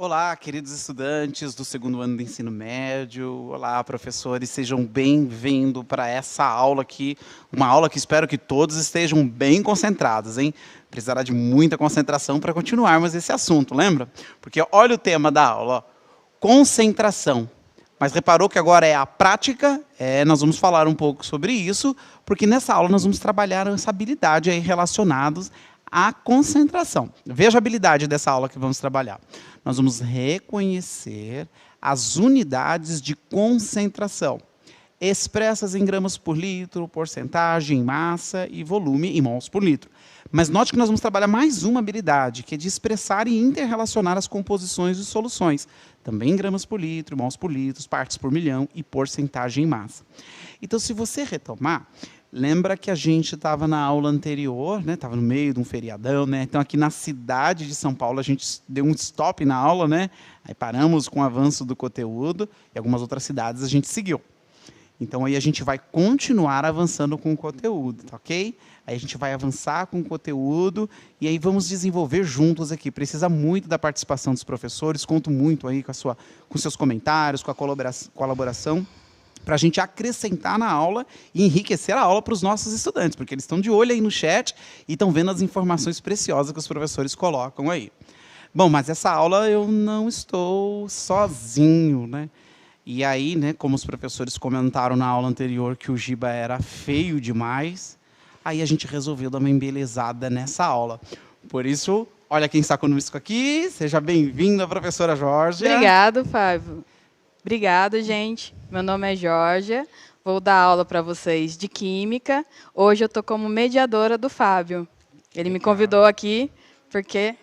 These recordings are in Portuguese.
Olá, queridos estudantes do segundo ano do ensino médio. Olá, professores, sejam bem-vindos para essa aula aqui. Uma aula que espero que todos estejam bem concentrados, hein? Precisará de muita concentração para continuarmos esse assunto, lembra? Porque olha o tema da aula, ó, concentração. Mas reparou que agora é a prática? Nós vamos falar um pouco sobre isso, porque nessa aula nós vamos trabalhar essa habilidade aí relacionados à concentração. Veja a habilidade dessa aula que vamos trabalhar. Nós vamos reconhecer as unidades de concentração, expressas em gramas por litro, porcentagem, massa e volume em mols por litro. Mas note que nós vamos trabalhar mais uma habilidade, que é de expressar e interrelacionar as composições de soluções, também em gramas por litro, mols por litro, partes por milhão e porcentagem em massa. Então, se você retomar, lembra que a gente estava na aula anterior, né? Estava no meio de um feriadão, né? Então, aqui na cidade de São Paulo, a gente deu um stop na aula, né? Aí paramos com o avanço do conteúdo e algumas outras cidades a gente seguiu. Então, aí a gente vai continuar avançando com o conteúdo, tá ok? Aí a gente vai avançar com o conteúdo e aí vamos desenvolver juntos aqui. Precisa muito da participação dos professores, conto muito aí com seus comentários, com a colaboração, para a gente acrescentar na aula e enriquecer a aula para os nossos estudantes, porque eles estão de olho aí no chat e estão vendo as informações preciosas que os professores colocam aí. Bom, mas essa aula eu não estou sozinho, né? E aí, né, como os professores comentaram na aula anterior que o Giba era feio demais, aí a gente resolveu dar uma embelezada nessa aula. Por isso, olha quem está conosco aqui. Seja bem-vinda, professora Jorge. Obrigado, Fábio. Obrigado, gente. Meu nome é Jorge. Vou dar aula para vocês de Química. Hoje eu estou como mediadora do Fábio. Ele me convidou aqui porque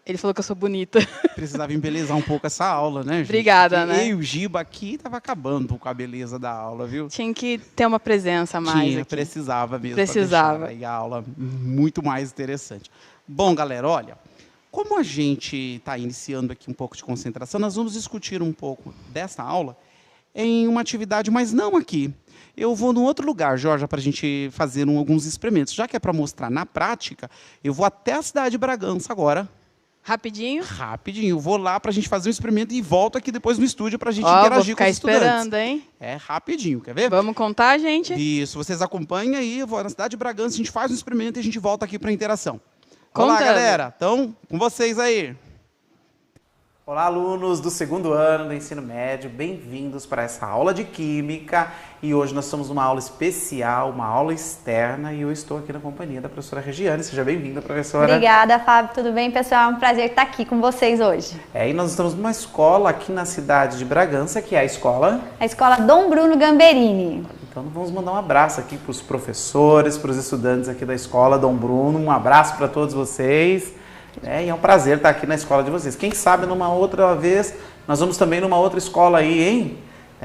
ele falou que eu sou bonita. Precisava embelezar um pouco essa aula, né, gente? Obrigada, porque né? Eu e o Giba aqui estava acabando com a beleza da aula, viu? Tinha que ter uma presença a mais aqui. Precisava mesmo. Precisava. Pra deixar aí a aula muito mais interessante. Bom, galera, olha, como a gente está iniciando aqui um pouco de concentração, nós vamos discutir um pouco dessa aula em uma atividade, mas não aqui. Eu vou num outro lugar, Jorge, para a gente fazer alguns experimentos. Já que é para mostrar na prática, eu vou até a cidade de Bragança agora. Rapidinho? Rapidinho. Eu vou lá para a gente fazer um experimento e volto aqui depois no estúdio para a gente interagir com os estudantes. Vou ficar esperando, hein? Rapidinho, quer ver? Vamos contar, gente? Isso, vocês acompanham aí, eu vou na cidade de Bragança, a gente faz um experimento e a gente volta aqui para a interação. Contando. Olá, galera. Então, com vocês aí. Olá, alunos do segundo ano do ensino médio, bem-vindos para essa aula de Química. E hoje nós estamos numa aula especial, uma aula externa, e eu estou aqui na companhia da professora Regiane. Seja bem-vinda, professora. Obrigada, Fábio. Tudo bem, pessoal? É um prazer estar aqui com vocês hoje. E nós estamos numa escola aqui na cidade de Bragança, que é a escola... A escola Dom Bruno Gamberini. Então vamos mandar um abraço aqui para os professores, para os estudantes aqui da escola Dom Bruno. Um abraço para todos vocês. E é um prazer estar aqui na escola de vocês. Quem sabe numa outra vez, nós vamos também numa outra escola aí, hein?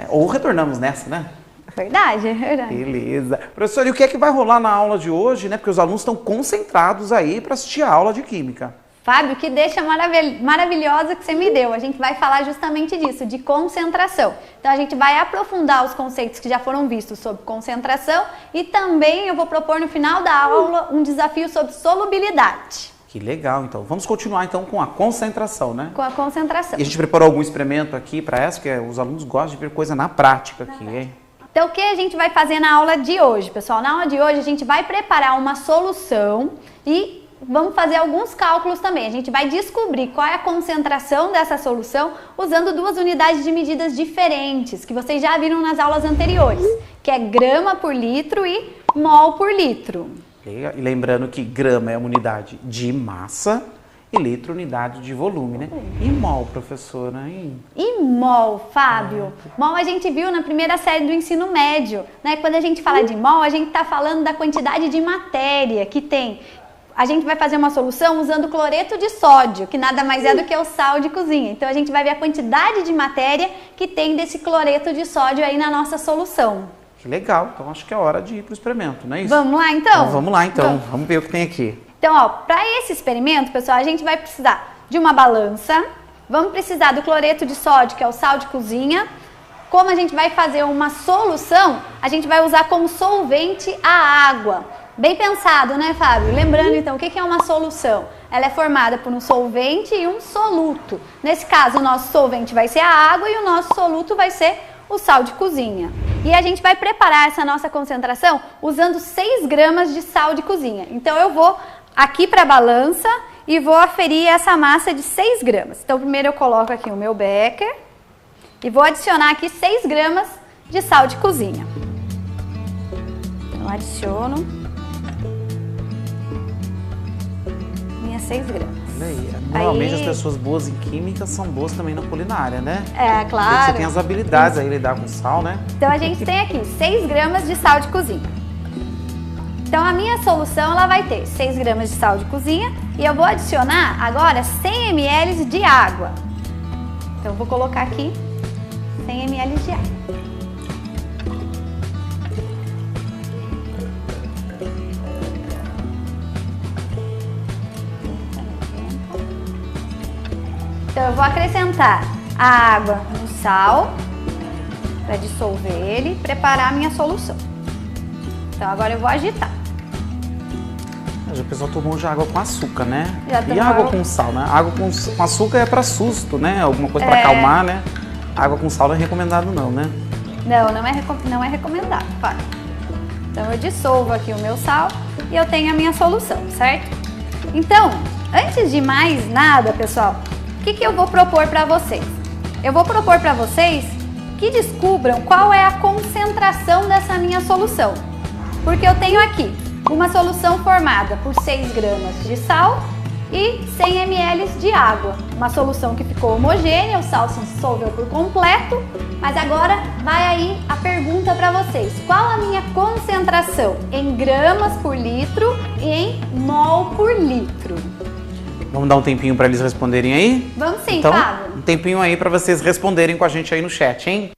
Ou retornamos nessa, né? Verdade, é verdade. Beleza. Professor, e o que é que vai rolar na aula de hoje, né? Porque os alunos estão concentrados aí para assistir a aula de Química. Fábio, que deixa maravilhosa que você me deu. A gente vai falar justamente disso, de concentração. Então a gente vai aprofundar os conceitos que já foram vistos sobre concentração e também eu vou propor no final da aula um desafio sobre solubilidade. Que legal, então. Vamos continuar então com a concentração, né? Com a concentração. E a gente preparou algum experimento aqui para essa, porque os alunos gostam de ver coisa na prática aqui, hein? Então, o que a gente vai fazer na aula de hoje, pessoal? Na aula de hoje, a gente vai preparar uma solução e vamos fazer alguns cálculos também. A gente vai descobrir qual é a concentração dessa solução usando duas unidades de medidas diferentes, que vocês já viram nas aulas anteriores, que é grama por litro e mol por litro. E lembrando que grama é uma unidade de massa e litro unidade de volume, né? E mol, professora, hein? E mol, Fábio? Mol a gente viu na primeira série do ensino médio, né? Quando a gente fala de mol, a gente está falando da quantidade de matéria que tem. A gente vai fazer uma solução usando cloreto de sódio, que nada mais é do que o sal de cozinha. Então a gente vai ver a quantidade de matéria que tem desse cloreto de sódio aí na nossa solução. Que legal, então acho que é hora de ir para o experimento, não é isso? Vamos lá então? Vamos lá então, vamos ver o que tem aqui. Então, ó, para esse experimento, pessoal, a gente vai precisar de uma balança, vamos precisar do cloreto de sódio, que é o sal de cozinha. Como a gente vai fazer uma solução, a gente vai usar como solvente a água. Bem pensado, né, Fábio? Lembrando, então, o que é uma solução? ela é formada por um solvente e um soluto. Nesse caso, o nosso solvente vai ser a água e o nosso soluto vai ser o sal de cozinha. E a gente vai preparar essa nossa concentração usando 6 gramas de sal de cozinha. Então, eu vou aqui para a balança e vou aferir essa massa de 6 gramas. Então, primeiro eu coloco aqui o meu becker e vou adicionar aqui 6 gramas de sal de cozinha. Então, adiciono minhas 6 gramas. Normalmente as pessoas boas em química são boas também na culinária, né? É, Porque claro. você tem as habilidades aí, lidar com sal, né? Então, a gente tem aqui 6 gramas de sal de cozinha. Então, a minha solução, ela vai ter 6 gramas de sal de cozinha e eu vou adicionar agora 100 ml de água. Então, eu vou colocar aqui 100 ml de água. Então, eu vou acrescentar a água no sal para dissolver ele e preparar a minha solução. Então, agora eu vou agitar. Já o pessoal tomou já água com açúcar, né? Já E tomou água água- com sal, né? Água com açúcar é para susto, né? Alguma coisa para acalmar, né? Água com sal não é recomendado não, né? Não é recomendado, claro. Então, eu dissolvo aqui o meu sal e eu tenho a minha solução, certo? Então, antes de mais nada, pessoal, o que eu vou propor para vocês? Eu vou propor para vocês que descubram qual é a concentração dessa minha solução. Porque eu tenho aqui uma solução formada por 6 gramas de sal e 100 ml de água. Uma solução que ficou homogênea, o sal se dissolveu por completo. Mas agora vai aí a pergunta para vocês. Qual a minha concentração em gramas por litro e em mol por litro? Vamos dar um tempinho para eles responderem aí? Vamos sim, Então, Fábio. um tempinho aí para vocês responderem com a gente aí no chat, hein?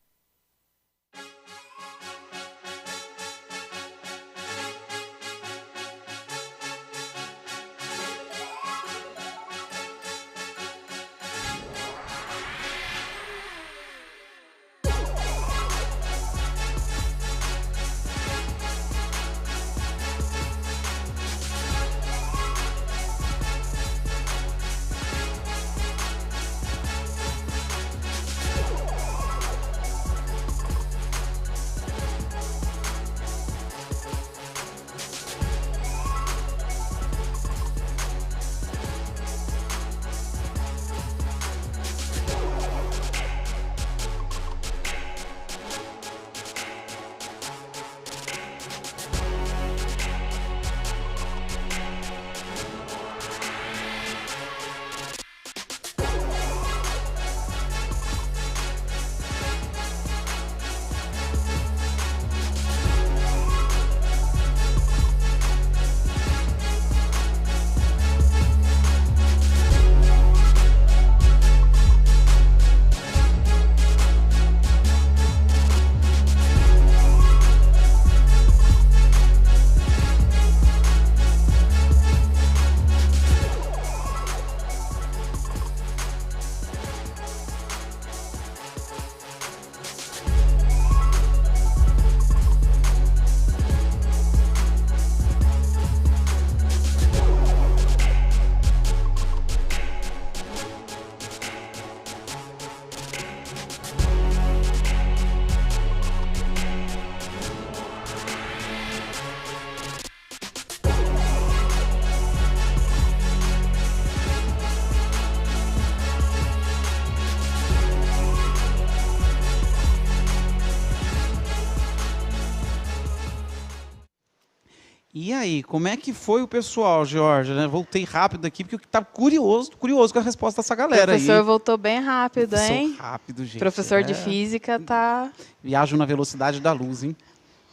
E aí, como é que foi o pessoal, Georgia? Né? Voltei rápido aqui, porque eu estava curioso com a resposta dessa O galera aí. professor voltou bem rápido, hein? Sou rápido, gente. Professor de física tá Viajo na velocidade da luz, hein?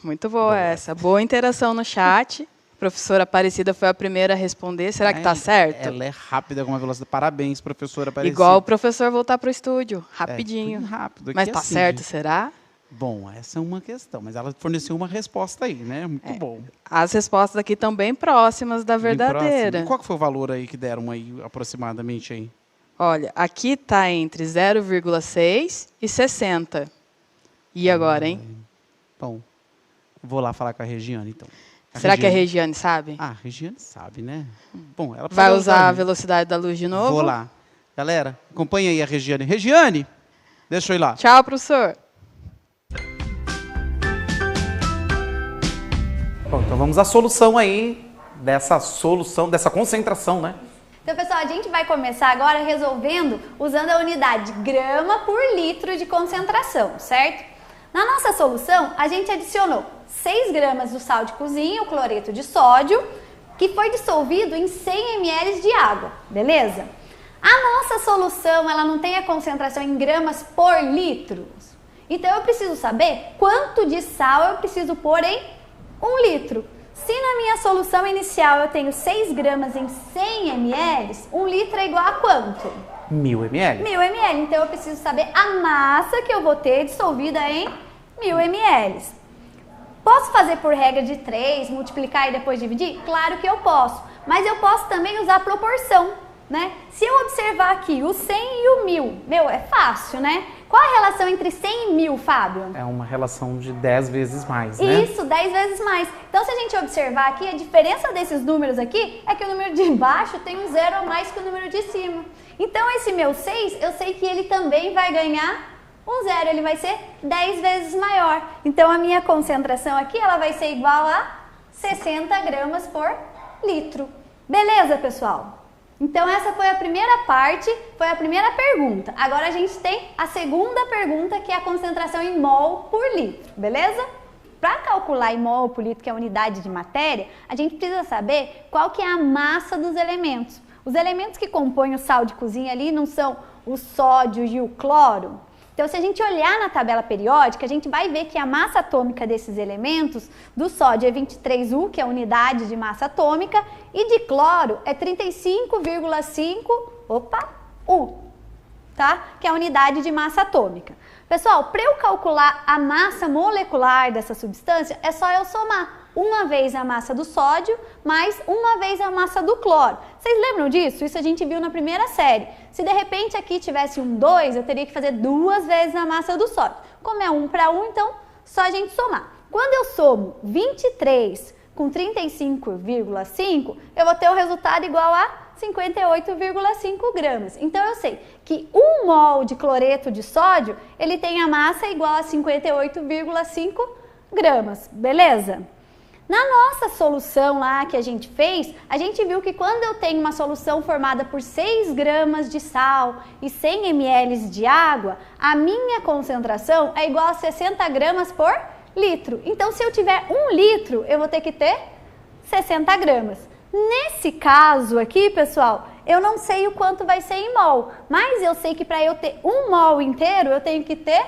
muito boa essa. Boa interação no chat. Professora Aparecida foi a primeira a responder. Será que tá certo? Ela é rápida com uma velocidade. Parabéns, professora Aparecida. Igual o professor voltar para o estúdio, rapidinho. Tudo rápido. Mas aqui tá assim, certo, gente. será? Bom, essa é uma questão, mas ela forneceu uma resposta aí, né? Muito bom. As respostas aqui estão bem próximas da Bem verdadeira. próximo. Qual que foi o valor aí que deram aí, aproximadamente aí? Olha, aqui está entre 0,6 e 60. E agora, hein? Bom, vou lá falar com a Regiane, então. Será que a Regiane sabe? Ah, a Regiane sabe, né? Bom, ela Vai pode usar a velocidade da luz de novo? Vou lá. Galera, acompanha aí a Regiane. Regiane, deixa eu ir lá. Tchau, professor. Bom, então vamos à solução aí dessa concentração, né? Então, pessoal, a gente vai começar agora resolvendo usando a unidade grama por litro de concentração, certo? Na nossa solução, a gente adicionou 6 gramas do sal de cozinha, o cloreto de sódio, que foi dissolvido em 100 ml de água, beleza? A nossa solução, ela não tem a concentração em gramas por litro. Então, eu preciso saber quanto de sal eu preciso pôr em 1 litro. Se na minha solução inicial eu tenho 6 gramas em 100 ml, 1 litro é igual a quanto? 1000 ml. 1000 ml. Então, eu preciso saber a massa que eu vou ter dissolvida em 1000 ml. Posso fazer por regra de 3, multiplicar e depois dividir? Claro que eu posso. Mas eu posso também usar proporção, né? Se eu observar aqui o 100 e o 1000, é fácil, né? Qual a relação entre 100 e 1000, Fábio? É uma relação de 10 vezes mais, né? Isso, 10 vezes mais. Então, se a gente observar aqui, a diferença desses números aqui é que o número de baixo tem um 0 a mais que o número de cima. Então, esse meu 6, eu sei que ele também vai ganhar um 0, ele vai ser 10 vezes maior. Então, a minha concentração aqui, ela vai ser igual a 60 gramas por litro. Beleza, pessoal? Então, essa foi a primeira parte, foi a primeira pergunta. Agora, a gente tem a segunda pergunta, que é a concentração em mol por litro, beleza? Para calcular em mol por litro, que é a unidade de matéria, a gente precisa saber qual que é a massa dos elementos. Os elementos que compõem o sal de cozinha ali não são o sódio e o cloro? Então, se a gente olhar na tabela periódica, a gente vai ver que a massa atômica desses elementos, do sódio é 23U, que é a unidade de massa atômica, e de cloro é 35,5 U, tá? Que é a unidade de massa atômica. Pessoal, para eu calcular a massa molecular dessa substância, é só eu somar uma vez a massa do sódio mais uma vez a massa do cloro. Vocês lembram disso? Isso a gente viu na primeira série. Se de repente aqui tivesse um 2, eu teria que fazer 2 vezes a massa do sódio. Como é 1 para 1, então só a gente somar. Quando eu somo 23 com 35,5, eu vou ter o resultado igual a 58,5 gramas. Então, eu sei que 1 mol de cloreto de sódio, ele tem a massa igual a 58,5 gramas, beleza? Na nossa solução lá que a gente fez, a gente viu que quando eu tenho uma solução formada por 6 gramas de sal e 100 ml de água, a minha concentração é igual a 60 gramas por litro. Então, se eu tiver 1 litro, eu vou ter que ter 60 gramas. Nesse caso aqui, pessoal, eu não sei o quanto vai ser em mol, mas eu sei que para eu ter 1 mol inteiro, eu tenho que ter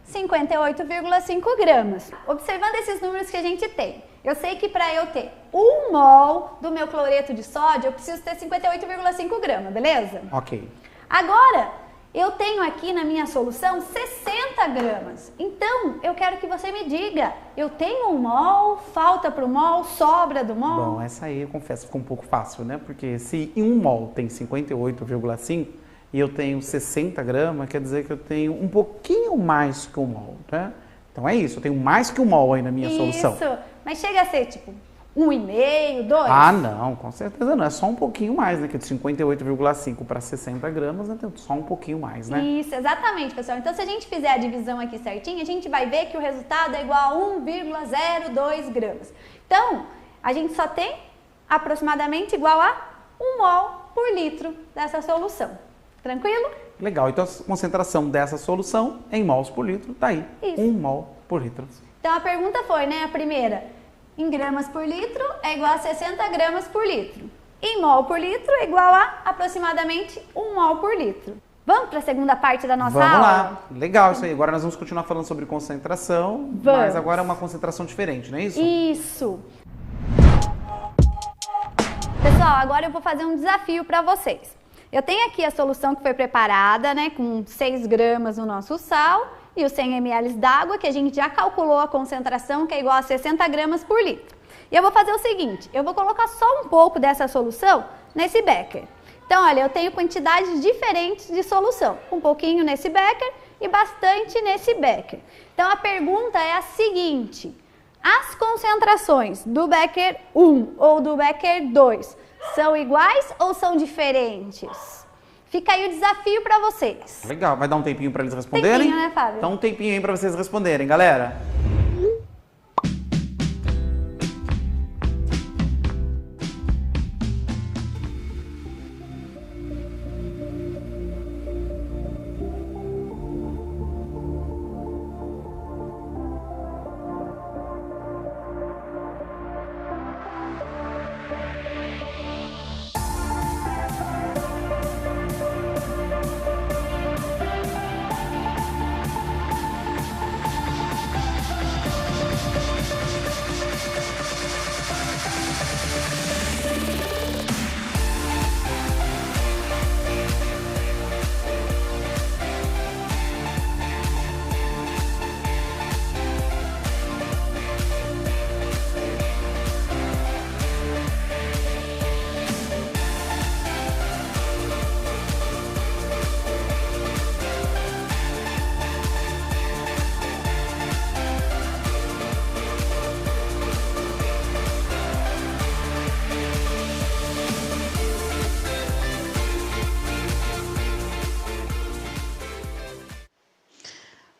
58,5 gramas. Observando esses números que a gente tem, eu sei que para eu ter 1 mol do meu cloreto de sódio, eu preciso ter 58,5 gramas, beleza? Ok. Agora, eu tenho aqui na minha solução 60 gramas. Então, eu quero que você me diga, eu tenho 1 mol, falta para o mol, sobra do mol? Bom, essa aí eu confesso ficou um pouco fácil, né? Porque se em 1 mol tem 58,5 e eu tenho 60 gramas, quer dizer que eu tenho um pouquinho mais que 1 mol, né? Então é isso, eu tenho mais que 1 mol aí na minha solução. Isso, mas chega a ser tipo 1,5, 2? Ah, não, com certeza não. É só um pouquinho mais, né? Que de 58,5 para 60 gramas, né? Tem só um pouquinho mais, né? Isso, exatamente, pessoal. Então, se a gente fizer a divisão aqui certinho, a gente vai ver que o resultado é igual a 1,02 gramas. Então, a gente só tem aproximadamente igual a 1 mol por litro dessa solução. Tranquilo? Legal. Então, a concentração dessa solução em mols por litro tá aí. Isso. 1 mol por litro. Então, a pergunta foi, né? A primeira, em gramas por litro é igual a 60 gramas por litro. Em mol por litro é igual a aproximadamente 1 mol por litro. Vamos para a segunda parte da nossa aula? Vamos lá. Legal isso aí. Agora nós vamos continuar falando sobre concentração, mas agora é uma concentração diferente, não é isso? Isso. Pessoal, agora eu vou fazer um desafio para vocês. Eu tenho aqui a solução que foi preparada, né, com 6 gramas no nosso sal e os 100 ml d'água, que a gente já calculou a concentração, que é igual a 60 gramas por litro. E eu vou fazer o seguinte, eu vou colocar só um pouco dessa solução nesse becker. Então, olha, eu tenho quantidades diferentes de solução. Um pouquinho nesse becker e bastante nesse becker. Então, a pergunta é a seguinte, As concentrações do Becker 1 ou do Becker 2 são iguais ou são diferentes? Fica aí o desafio para vocês. Legal, vai dar um tempinho para eles responderem? Tempinho, né, Fábio? Então um tempinho aí para vocês responderem, galera.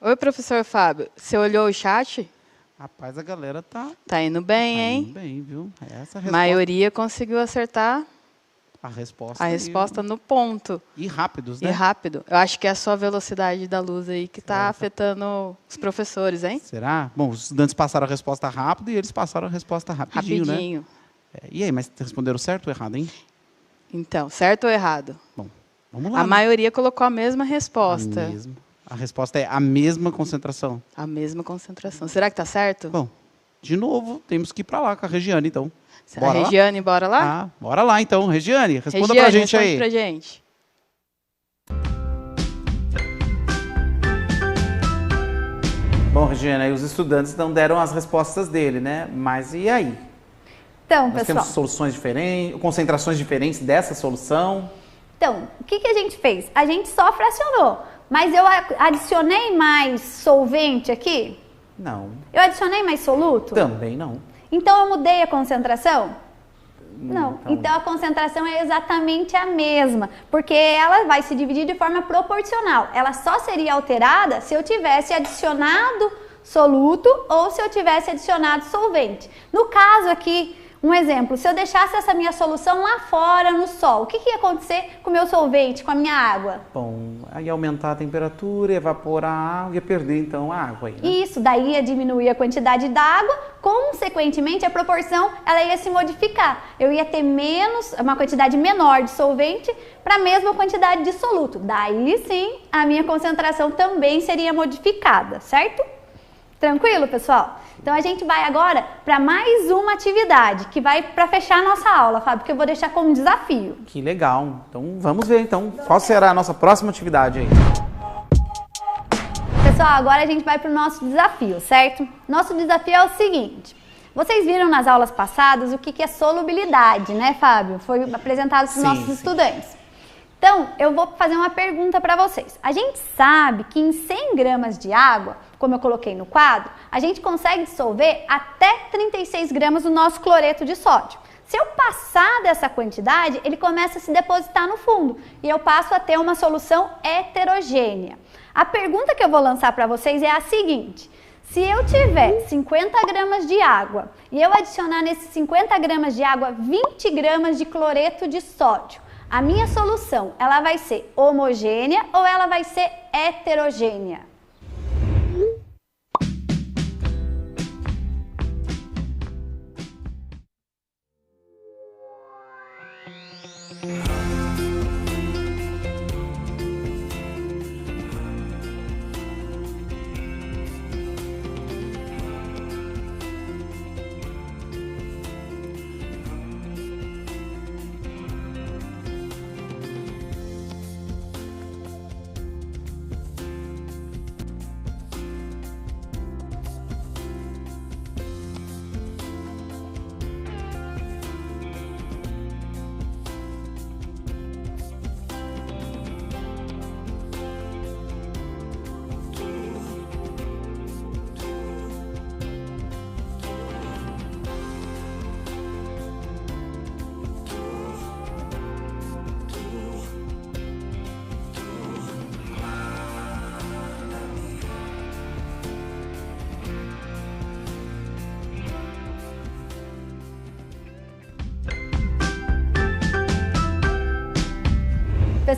Oi, professor Fábio. Você olhou o chat? Rapaz, a galera Tá indo bem, tá hein? indo bem, viu? Essa A resposta, maioria conseguiu acertar a resposta, a aí, resposta no ponto. E rápidos, E né? rápido. Eu acho que é a sua velocidade da luz aí que está afetando os professores, hein? Será? Bom, os estudantes passaram a resposta rápido e eles passaram a resposta rapidinho, né? Rapidinho. E aí, mas responderam certo ou errado, hein? Então, certo ou errado? Bom, vamos lá. A né? maioria colocou a mesma resposta. A resposta é a mesma concentração. A mesma concentração. Será que está certo? Bom, de novo, temos que ir para lá com a Regiane, então. A Bora lá? Regiane, bora lá? Ah, bora lá, então. Regiane, responda Regiane, pra gente responde aí. pra gente. Bom, Regina, aí os estudantes não deram as respostas dele, né? Mas e aí? Então, Nós pessoal, temos soluções diferentes, concentrações diferentes dessa solução? então, o que a gente fez? A gente só fracionou, mas eu adicionei mais solvente aqui? Não. Eu adicionei mais soluto? Também não. Então eu mudei a concentração? Não. Então- Então a concentração é exatamente a mesma, porque ela vai se dividir de forma proporcional. Ela só seria alterada se eu tivesse adicionado soluto ou se eu tivesse adicionado solvente. No caso aqui, um exemplo, se eu deixasse essa minha solução lá fora no sol, o que ia acontecer com o meu solvente, com a minha água? Bom, aí aumentar a temperatura, evaporar a água e perder então a água aí, né? Isso, daí ia diminuir a quantidade d'água, consequentemente a proporção ela ia se modificar. Eu ia ter uma quantidade menor de solvente para a mesma quantidade de soluto. Daí sim, a minha concentração também seria modificada, certo? Tranquilo, pessoal? Então a gente vai agora para mais uma atividade, que vai para fechar a nossa aula, Fábio, que eu vou deixar como desafio. Que legal. Então vamos ver então qual será a nossa próxima atividade aí. Pessoal, agora a gente vai para o nosso desafio, certo? Nosso desafio é o seguinte. Vocês viram nas aulas passadas o que é solubilidade, né, Fábio? Foi apresentado para os nossos estudantes. Então, eu vou fazer uma pergunta para vocês. A gente sabe que em 100 gramas de água, como eu coloquei no quadro, a gente consegue dissolver até 36 gramas do nosso cloreto de sódio. Se eu passar dessa quantidade, ele começa a se depositar no fundo e eu passo a ter uma solução heterogênea. A pergunta que eu vou lançar para vocês é a seguinte: se eu tiver 50 gramas de água e eu adicionar nesses 50 gramas de água 20 gramas de cloreto de sódio, a minha solução, ela vai ser homogênea ou ela vai ser heterogênea?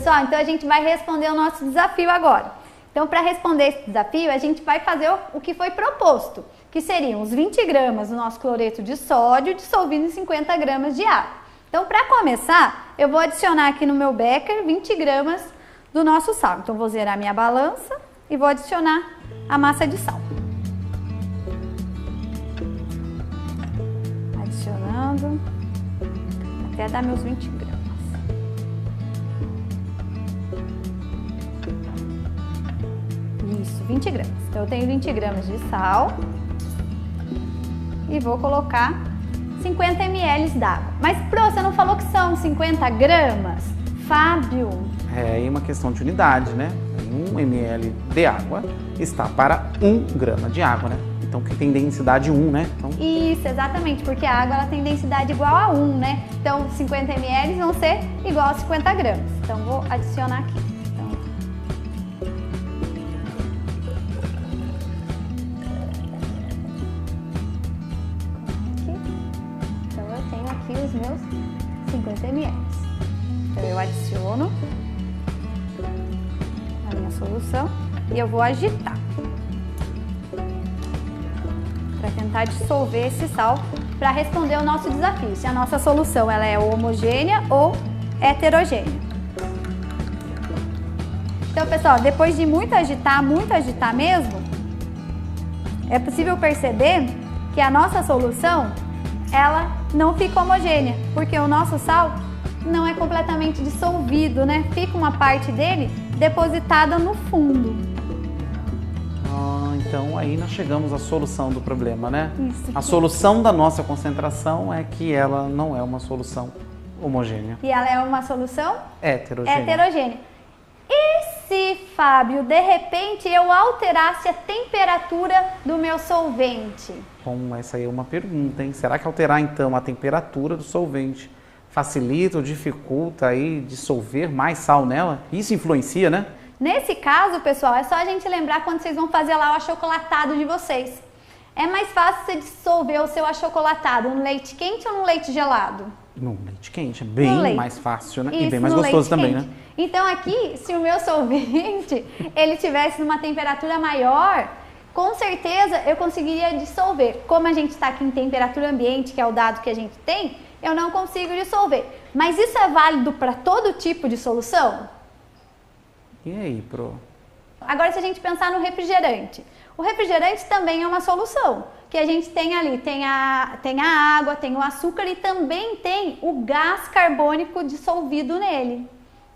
Pessoal, então a gente vai responder o nosso desafio agora. Então, para responder esse desafio, a gente vai fazer o que foi proposto, que seriam os 20 gramas do nosso cloreto de sódio dissolvido em 50 gramas de água. Então, para começar, eu vou adicionar aqui no meu becker 20 gramas do nosso sal. Então, vou zerar minha balança e vou adicionar a massa de sal. Adicionando até dar meus 20 gramas. Isso, 20 gramas. Então, eu tenho 20 gramas de sal e vou colocar 50 ml d'água. Mas, Pro, você não falou que são 50 gramas? Fábio? É aí uma questão de unidade, né? 1 ml de água está para 1 grama de água, né? Então, que tem densidade 1, né? Então... Isso, exatamente, porque a água ela tem densidade igual a 1, né? Então, 50 ml vão ser igual a 50 gramas. Então, vou adicionar aqui. Então, eu tenho aqui os meus 50 ml. Então, eu adiciono a minha solução e eu vou agitar para tentar dissolver esse sal para responder o nosso desafio, se a nossa solução ela é homogênea ou heterogênea. Então, pessoal, depois de muito agitar mesmo, é possível perceber que a nossa solução ela não fica homogênea, porque o nosso sal não é completamente dissolvido, né? Fica uma parte dele depositada no fundo. Então aí nós chegamos à solução do problema, né? Isso. A solução da nossa concentração é que ela não é uma solução homogênea. E ela é uma solução heterogênea. E se, Fábio, de repente eu alterasse a temperatura do meu solvente? Bom, essa aí é uma pergunta, hein? Será que alterar então a temperatura do solvente facilita ou dificulta aí dissolver mais sal nela? Isso influencia, né? Nesse caso, pessoal, é só a gente lembrar quando vocês vão fazer lá o achocolatado de vocês. É mais fácil você dissolver o seu achocolatado no leite quente ou no leite gelado? No leite quente, é bem mais fácil, né? Isso, e bem mais gostoso também, quente, né? Então aqui, se o meu solvente ele tivesse numa temperatura maior, com certeza eu conseguiria dissolver. Como a gente está aqui em temperatura ambiente, que é o dado que a gente tem, eu não consigo dissolver. Mas isso é válido para todo tipo de solução? E aí, Pro? Agora, se a gente pensar no refrigerante, o refrigerante também é uma solução, que a gente tem ali, tem a água, tem o açúcar e também tem o gás carbônico dissolvido nele,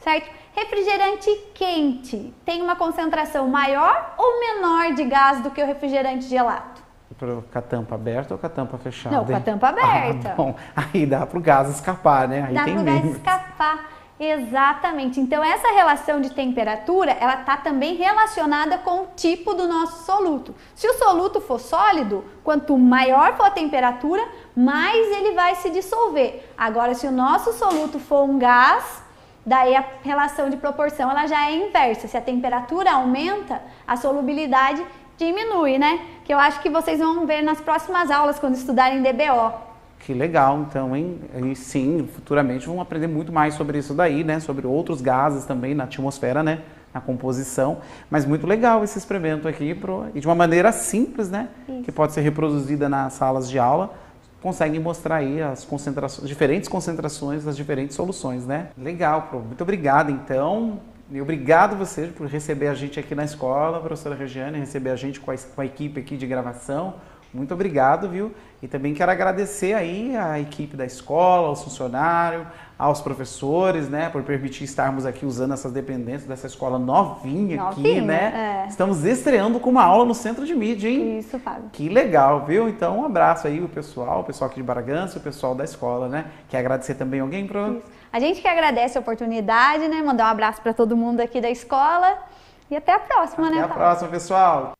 certo? Refrigerante quente tem uma concentração maior ou menor de gás do que o refrigerante gelado? Com a tampa aberta ou com a tampa fechada? Não, com a tampa aberta. Bom, aí dá para o gás escapar, né? Aí dá tem para o gás menos. escapar. Exatamente. Então, essa relação de temperatura, ela está também relacionada com o tipo do nosso soluto. Se o soluto for sólido, quanto maior for a temperatura, mais ele vai se dissolver. Agora, se o nosso soluto for um gás, daí a relação de proporção ela já é inversa. Se a temperatura aumenta, a solubilidade diminui, né? Que eu acho que vocês vão ver nas próximas aulas, quando estudarem DBO. Que legal, então, hein? E sim, futuramente vamos aprender muito mais sobre isso daí, né? Sobre outros gases também na atmosfera, né? Na composição. Mas muito legal esse experimento aqui, e de uma maneira simples, né? Isso. Que pode ser reproduzida nas salas de aula. Conseguem mostrar aí as concentrações, diferentes concentrações das diferentes soluções, né? Legal, Pro. Muito obrigado, então. E obrigado você por receber a gente aqui na escola, professora Regiane, receber a gente com a equipe aqui de gravação. Muito obrigado, viu? E também quero agradecer aí a equipe da escola, aos funcionários, aos professores, né? Por permitir estarmos aqui usando essas dependências dessa escola novinha aqui, né? É. Estamos estreando com uma aula no Centro de Mídia, hein? Isso, Fábio. Que legal, viu? Então, um abraço aí o pessoal aqui de Bragança, o pessoal da escola, né? Quer agradecer também alguém, Pro? Isso. A gente que agradece a oportunidade, né? Mandar um abraço para todo mundo aqui da escola e até a próxima, né? Até a próxima, pessoal!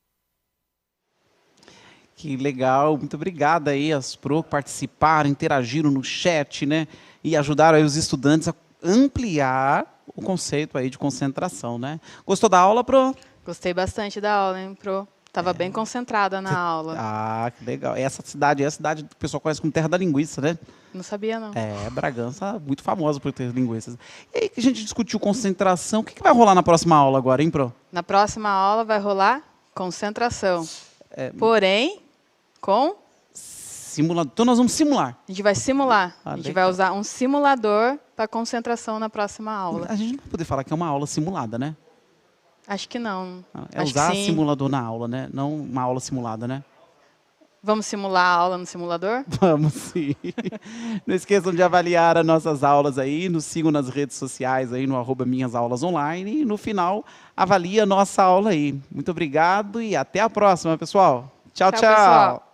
Que legal, muito obrigada aí as Pro que participaram, interagiram no chat, né? E ajudaram aí os estudantes a ampliar o conceito aí de concentração, né? Gostou da aula, Pro? Gostei bastante da aula, hein, Pro? Estava bem concentrada na aula. Ah, que legal. Essa cidade é a cidade que o pessoal conhece como Terra da Linguiça, né? Não sabia, não. Bragança, muito famosa por ter linguiças. E aí que a gente discutiu concentração. O que vai rolar na próxima aula agora, hein, Pro? Na próxima aula vai rolar concentração. Porém, com... Simulador. Então nós vamos simular. A gente vai simular. A gente legal. vai usar um simulador para concentração na próxima aula. A gente não vai poder falar que é uma aula simulada, né? Acho que não. É Acho usar que sim. simulador na aula, né? Não uma aula simulada, né? Vamos simular a aula no simulador? Vamos sim. Não esqueçam de avaliar as nossas aulas aí, nos sigam nas redes sociais aí no @minhasaulasonline e no final avalie a nossa aula aí. Muito obrigado e até a próxima, pessoal. Tchau, tchau. Pessoal.